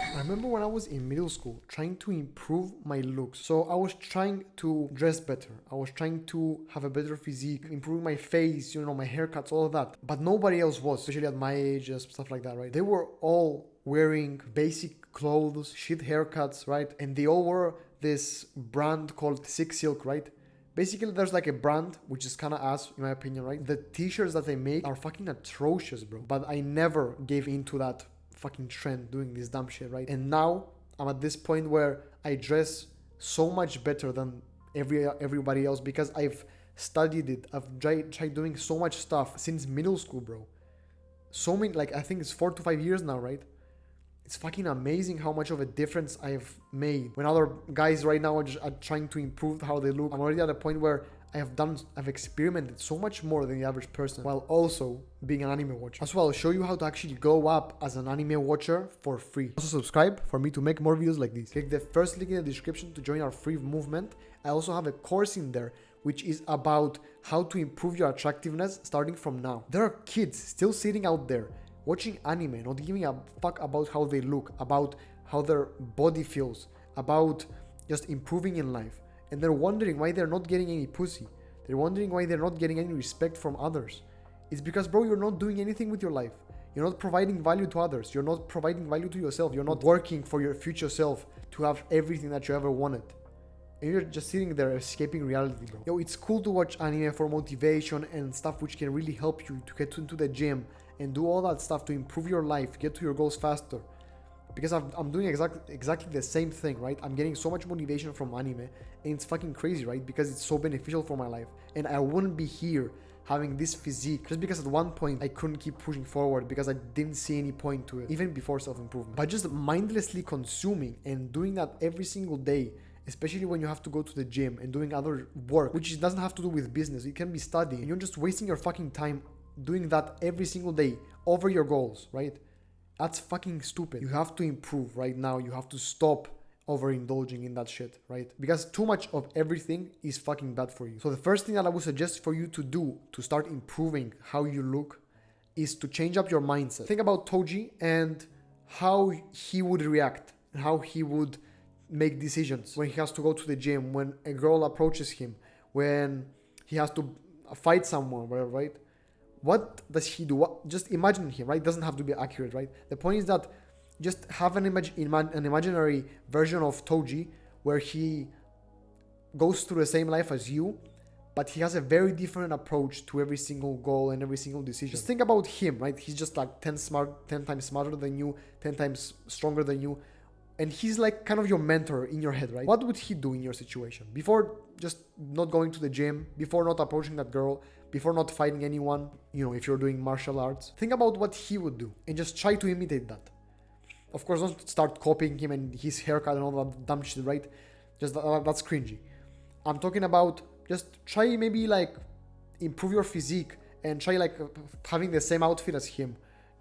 I remember when I was in middle school trying to improve my looks. So I was trying to dress better. I was trying to have a better physique, improve my face, my haircuts, all of that. But nobody else was, especially at my age, stuff like that, right? They were all wearing basic clothes, shit haircuts, right? And they all wore this brand called Sick Silk, right? Basically, there's like a brand, which is kind of ass, in my opinion, right? The t-shirts that they make are fucking atrocious, bro. But I never gave into that fucking trend doing this dumb shit, right? And now I'm at this point where I dress so much better than everybody else because I've studied it. I've tried doing so much stuff since middle school, bro. So many, like, I think it's 4 to 5 years now, right? It's fucking amazing how much of a difference I've made. When other guys right now are trying to improve how they look, I'm already at a point where I've experimented so much more than the average person while also being an anime watcher. As well, I'll show you how to actually glow up as an anime watcher for free. Also subscribe for me to make more videos like this. Click the first link in the description to join our free movement. I also have a course in there which is about how to improve your attractiveness starting from now. There are kids still sitting out there watching anime, not giving a fuck about how they look, about how their body feels, about just improving in life. And they're wondering why they're not getting any pussy. They're wondering why they're not getting any respect from others. It's because, bro, you're not doing anything with your life. You're not providing value to others. You're not providing value to yourself. You're not working for your future self to have everything that you ever wanted. And you're just sitting there escaping reality, bro. Yo, it's cool to watch anime for motivation and stuff which can really help you to get into the gym and do all that stuff to improve your life, get to your goals faster. Because I'm doing exactly the same thing, right? I'm getting so much motivation from anime, and it's fucking crazy, right? Because it's so beneficial for my life. And I wouldn't be here having this physique just because at one point I couldn't keep pushing forward because I didn't see any point to it, even before self-improvement. But just mindlessly consuming and doing that every single day, especially when you have to go to the gym and doing other work, which doesn't have to do with business, it can be studying, and you're just wasting your fucking time doing that every single day over your goals, right? That's fucking stupid. You have to improve right now. You have to stop overindulging in that shit, right? Because too much of everything is fucking bad for you. So the first thing that I would suggest for you to do to start improving how you look is to change up your mindset. Think about Toji and how he would react and how he would make decisions when he has to go to the gym, when a girl approaches him, when he has to fight someone, whatever, right? What does he do? Just imagine him, right? It doesn't have to be accurate, right? The point is that just have an imaginary version of Toji where he goes through the same life as you, but he has a very different approach to every single goal and every single decision. Just think about him, right? He's just like 10 times smarter than you, 10 times stronger than you. And he's like kind of your mentor in your head, right? What would he do in your situation? Before just not going to the gym, before not approaching that girl, before not fighting anyone, if you're doing martial arts, think about what he would do and just try to imitate that. Of course, don't start copying him and his haircut and all that dumb shit, right? Just that's cringy. I'm talking about just try maybe like improve your physique and try like having the same outfit as him.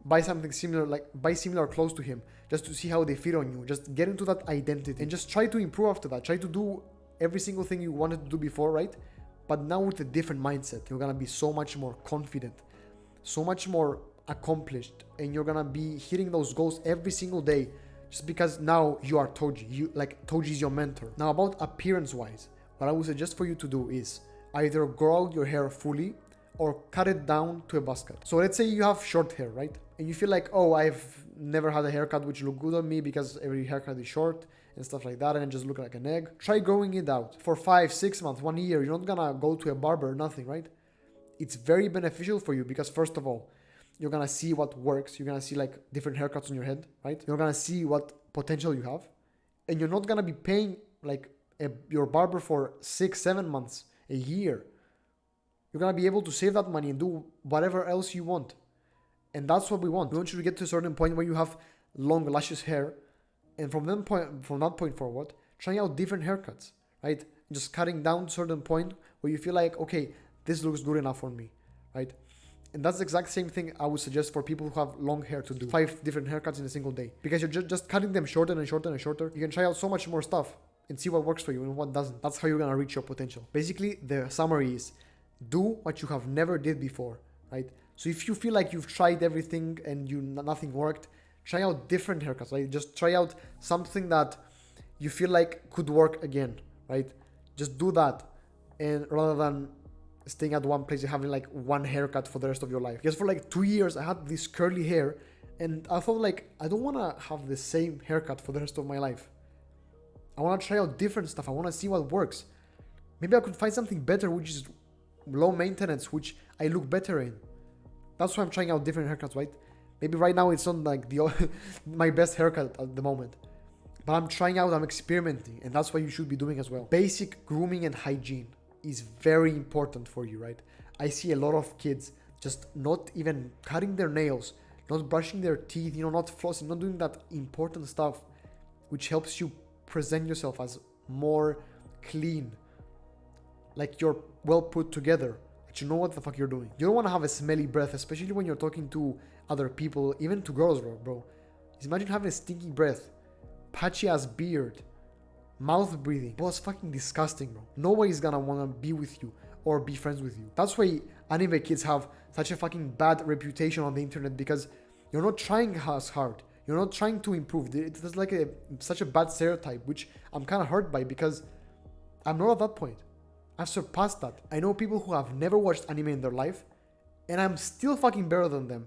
Buy something similar, like buy similar clothes to him just to see how they fit on you. Just get into that identity and just try to improve after that. Try to do every single thing you wanted to do before, right? But now with a different mindset. You're gonna be so much more confident, so much more accomplished, and you're gonna be hitting those goals every single day just because now you are Toji. Toji is your mentor. Now about appearance wise, what I would suggest for you to do is either grow out your hair fully or cut it down to a buzz cut. So let's say you have short hair, right? And you feel like, oh, I've never had a haircut which look good on me because every haircut is short and stuff like that, and it just look like an egg. Try growing it out for 5, 6 months, 1 year. You're not gonna go to a barber, nothing, right? It's very beneficial for you because first of all, you're gonna see what works. You're gonna see like different haircuts on your head, right? You're gonna see what potential you have, and you're not gonna be paying like your barber for 6, 7 months, a year. You're gonna be able to save that money and do whatever else you want. And that's what we want. We want you to get to a certain point where you have long luscious hair, and from that point forward, trying out different haircuts, right? Just cutting down to a certain point where you feel like, okay, this looks good enough for me, right? And that's the exact same thing I would suggest for people who have long hair to do. 5 different haircuts in a single day. Because you're just cutting them shorter and shorter and shorter. You can try out so much more stuff and see what works for you and what doesn't. That's how you're gonna reach your potential. Basically, the summary is do what you have never did before, right? So if you feel like you've tried everything and nothing worked, try out different haircuts, right? Just try out something that you feel like could work again, right? Just do that, and rather than staying at one place and having like one haircut for the rest of your life. Because for like 2 years I had this curly hair, and I thought like I don't want to have the same haircut for the rest of my life. I want to try out different stuff. I want to see what works. Maybe I could find something better which is low maintenance, which I look better in. That's why I'm trying out different haircuts, right? Maybe right now it's not like the my best haircut at the moment, but I'm trying out, I'm experimenting, and that's what you should be doing as well. Basic grooming and hygiene is very important for you, right? I see a lot of kids just not even cutting their nails, not brushing their teeth, not flossing, not doing that important stuff which helps you present yourself as more clean, like you're well put together, that you know what the fuck you're doing. You don't want to have a smelly breath, especially when you're talking to other people, even to girls, bro. Just imagine having a stinky breath, patchy ass beard, mouth breathing. Bro, it's fucking disgusting, bro. Nobody's gonna wanna be with you or be friends with you. That's why anime kids have such a fucking bad reputation on the internet, because you're not trying as hard. You're not trying to improve. It's like such a bad stereotype, which I'm kind of hurt by, because I'm not at that point. I've surpassed that. I know people who have never watched anime in their life, and I'm still fucking better than them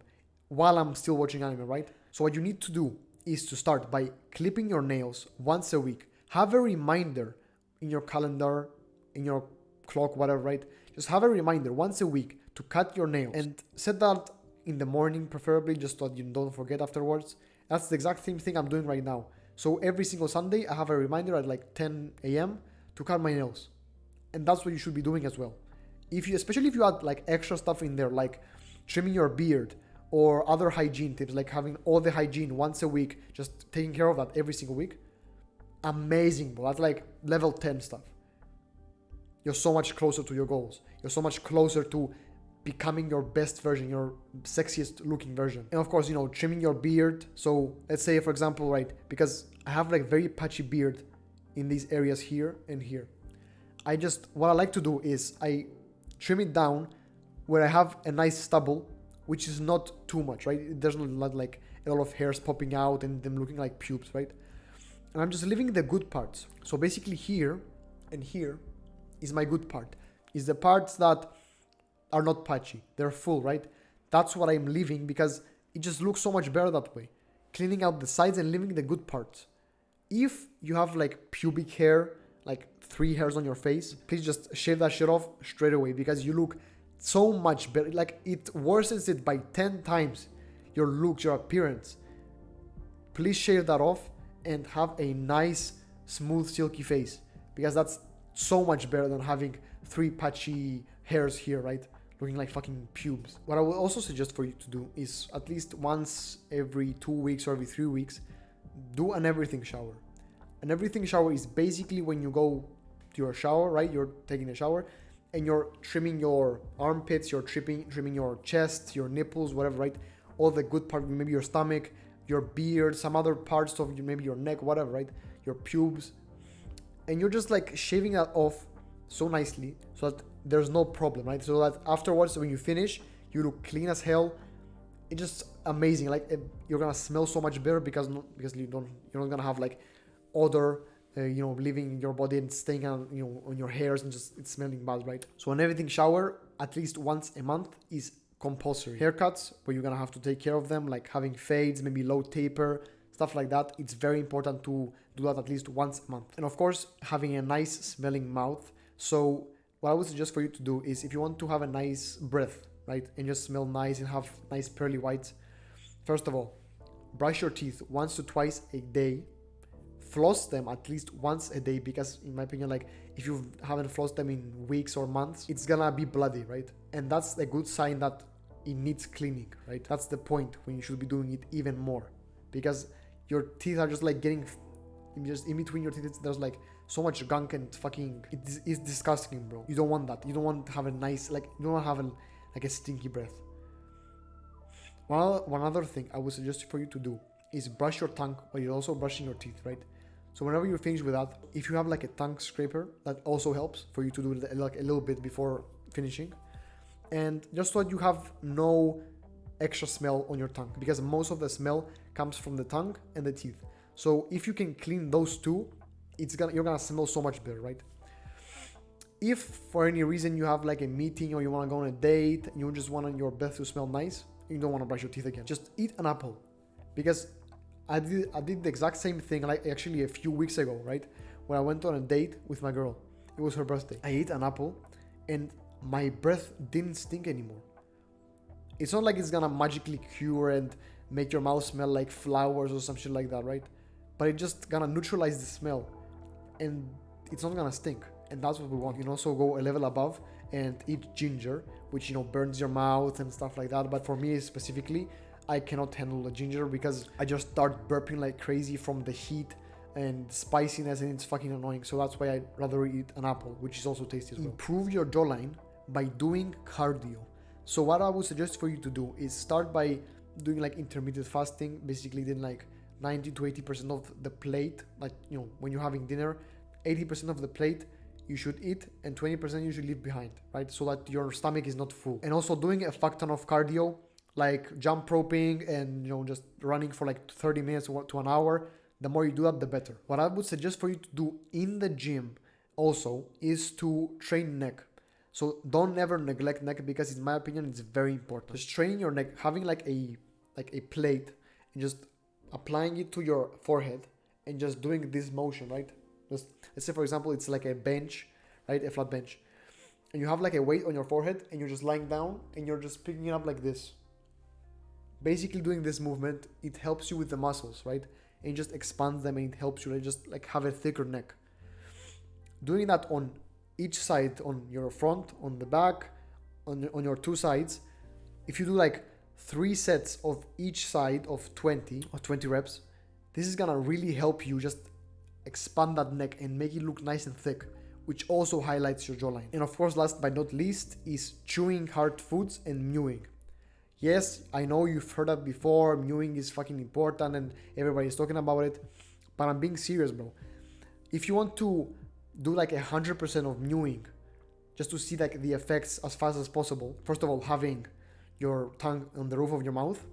while I'm still watching anime, right? So what you need to do is to start by clipping your nails once a week. Have a reminder in your calendar, in your clock, whatever, right? Just have a reminder once a week to cut your nails, and set that in the morning, preferably, just so that you don't forget afterwards. That's the exact same thing I'm doing right now. So every single Sunday, I have a reminder at like 10 a.m. to cut my nails. And that's what you should be doing as well. Especially if you add like extra stuff in there, like trimming your beard or other hygiene tips, like having all the hygiene once a week, just taking care of that every single week. Amazing, bro. That's like level 10 stuff. You're so much closer to your goals. You're so much closer to becoming your best version, your sexiest looking version. And of course, trimming your beard. So let's say, for example, right, because I have like very patchy beard in these areas here and here. What I like to do is I trim it down where I have a nice stubble, which is not too much, right? There's not like a lot of hairs popping out and them looking like pubes, right? And I'm just leaving the good parts. So basically here and here is my good part. Is the parts that are not patchy. They're full, right? That's what I'm leaving, because it just looks so much better that way. Cleaning out the sides and leaving the good parts. If you have like pubic hair, like 3 hairs on your face, please just shave that shit off straight away, because you look so much better. Like, it worsens it by 10 times, your looks, your appearance. Please shave that off and have a nice, smooth, silky face, because that's so much better than having 3 patchy hairs here, right? Looking like fucking pubes. What I will also suggest for you to do is at least once every 2 weeks or every 3 weeks, do an everything shower. An everything shower is basically when you go to your shower, right? You're taking a shower and you're trimming your armpits, you're trimming your chest, your nipples, whatever, right? All the good part, maybe your stomach, your beard, some other parts of maybe your neck, whatever, right? Your pubes. And you're just like shaving that off so nicely so that there's no problem, right? So that afterwards, when you finish, you look clean as hell. It's just amazing. Like, you're gonna smell so much better because you're not gonna have like odor, leaving your body and staying on, on your hairs, and just it's smelling bad, right? So an everything shower at least once a month is compulsory. Haircuts, where you're gonna have to take care of them, like having fades, maybe low taper, stuff like that. It's very important to do that at least once a month. And of course, having a nice smelling mouth. So what I would suggest for you to do is, if you want to have a nice breath, right, and just smell nice and have nice pearly whites, first of all, brush your teeth once to twice a day. Floss them at least once a day, because in my opinion, like, if you haven't flossed them in weeks or months, it's gonna be bloody, right? And that's a good sign that it needs cleaning, right? That's the point when you should be doing it even more, because your teeth are just like getting, just in between your teeth, there's like so much gunk and fucking, it's disgusting, bro. You don't want that. You don't want to have a nice, like, you don't want to have a stinky breath. One other thing I would suggest for you to do is brush your tongue while you're also brushing your teeth, right? So whenever you're finished with that, if you have like a tongue scraper, that also helps for you to do like a little bit before finishing. And just so that you have no extra smell on your tongue, because most of the smell comes from the tongue and the teeth. So if you can clean those two, you're gonna smell so much better, right? If for any reason you have like a meeting or you want to go on a date and you just want your breath to smell nice, you don't want to brush your teeth again, just eat an apple. Because I did the exact same thing like actually a few weeks ago, right? When I went on a date with my girl. It was her birthday. I ate an apple and my breath didn't stink anymore. It's not like it's gonna magically cure and make your mouth smell like flowers or some shit like that, right? But it just gonna neutralize the smell and it's not gonna stink. And that's what we want. You can also go a level above and eat ginger, which, you know, burns your mouth and stuff like that. But for me specifically, I cannot handle the ginger because I just start burping like crazy from the heat and spiciness, and it's fucking annoying. So that's why I'd rather eat an apple, which is also tasty as well. Improve your jawline by doing cardio. So what I would suggest for you to do is start by doing like intermittent fasting, basically then like 90 to 80% of the plate, like, you know, when you're having dinner, 80% of the plate you should eat and 20% you should leave behind, right? So that your stomach is not full. And also doing a fuck ton of cardio, like jump roping and, you know, just running for like 30 minutes to an hour. The more you do that, the better. What I would suggest for you to do in the gym also is to train neck. So don't ever neglect neck because in my opinion, it's very important. Just training your neck, having like a plate and just applying it to your forehead and just doing this motion, right? Just, let's say for example, it's like a bench, right? A flat bench. And you have like a weight on your forehead and you're just lying down and you're just picking it up like this. Basically doing this movement, it helps you with the muscles, right? And it just expands them and it helps you just like have a thicker neck. Doing that on each side, on your front, on the back, on your two sides. If you do like 3 sets of each side of 20 or 20 reps, this is gonna really help you just expand that neck and make it look nice and thick, which also highlights your jawline. And of course, last but not least is chewing hard foods and mewing. Yes, I know you've heard that before, mewing is fucking important and everybody's talking about it, but I'm being serious, bro. If you want to do like 100% of mewing, just to see like the effects as fast as possible, first of all, having your tongue on the roof of your mouth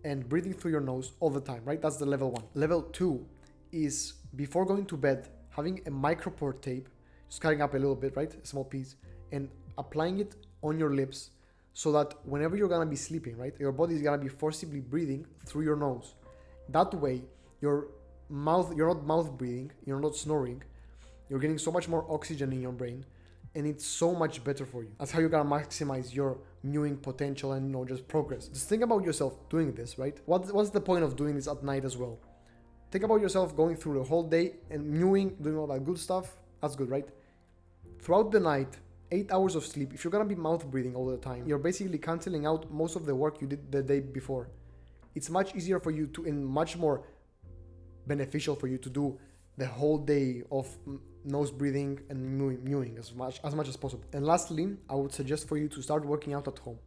and breathing through your nose all the time, right? That's the level 1. Level 2 is before going to bed, having a micropore tape, just cutting up a little bit, right? A small piece, and applying it on your lips so that whenever you're gonna be sleeping, right? Your body is gonna be forcibly breathing through your nose. That way, you're not mouth breathing, you're not snoring, you're getting so much more oxygen in your brain, and it's so much better for you. That's how you're gonna maximize your mewing potential and, you know, just progress. Just think about yourself doing this, right? What's the point of doing this at night as well? Think about yourself going through the whole day and mewing, doing all that good stuff. That's good, right? Throughout the night, 8 hours of sleep, if you're gonna be mouth breathing all the time, you're basically canceling out most of the work you did the day before. It's much easier for you to, and much more beneficial for you to do the whole day of nose breathing and mewing as much as possible. And lastly, I would suggest for you to start working out at home.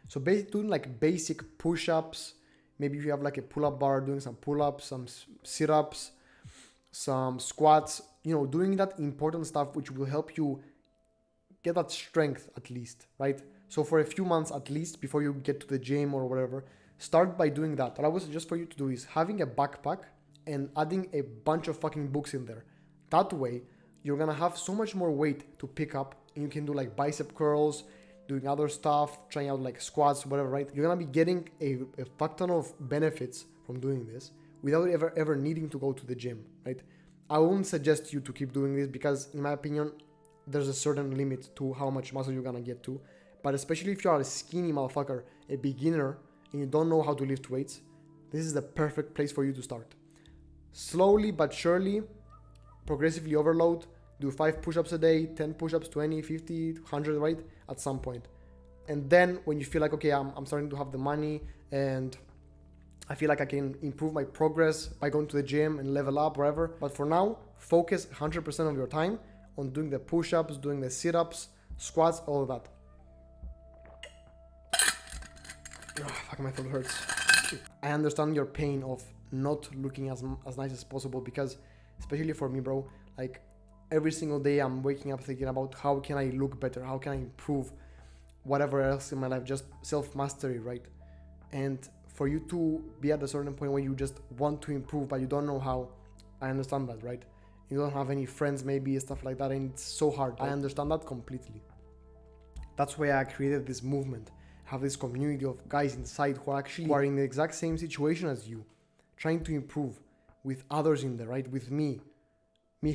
So doing like basic push-ups, maybe if you have like a pull-up bar, doing some pull-ups, some sit-ups, some squats, you know, doing that important stuff which will help you get that strength at least, right? So for a few months at least before you get to the gym or whatever, start by doing that. What I would suggest for you to do is having a backpack and adding a bunch of fucking books in there. That way, you're gonna have so much more weight to pick up and you can do like bicep curls, doing other stuff, trying out like squats, whatever, right? You're gonna be getting a fuck ton of benefits from doing this without ever needing to go to the gym, right? I won't suggest you to keep doing this because in my opinion, there's a certain limit to how much muscle you're gonna get to. But especially if you are a skinny motherfucker, a beginner, and you don't know how to lift weights, this is the perfect place for you to start. Slowly but surely, progressively overload, do 5 push-ups a day, 10 push-ups, 20, 50, 100, right? At some point. And then when you feel like, okay, I'm starting to have the money and I feel like I can improve my progress by going to the gym and level up, wherever. But for now, focus 100% of your time on doing the push-ups, doing the sit-ups, squats, all of that. Fuck, my throat hurts. I understand your pain of not looking as nice as possible because, especially for me, bro, like every single day I'm waking up thinking about how can I look better, how can I improve whatever else in my life, just self-mastery, right? And for you to be at a certain point where you just want to improve, but you don't know how. I understand that, right? You don't have any friends, maybe, stuff like that, and it's so hard. I understand that completely. That's why I created this movement, have this community of guys inside who are in the exact same situation as you, trying to improve with others in there, right? With me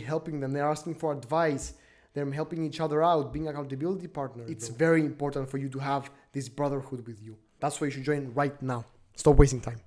helping them. They're asking for advice. They're helping each other out, being accountability partners. It's very important for you to have this brotherhood with you. That's why you should join right now. Stop wasting time.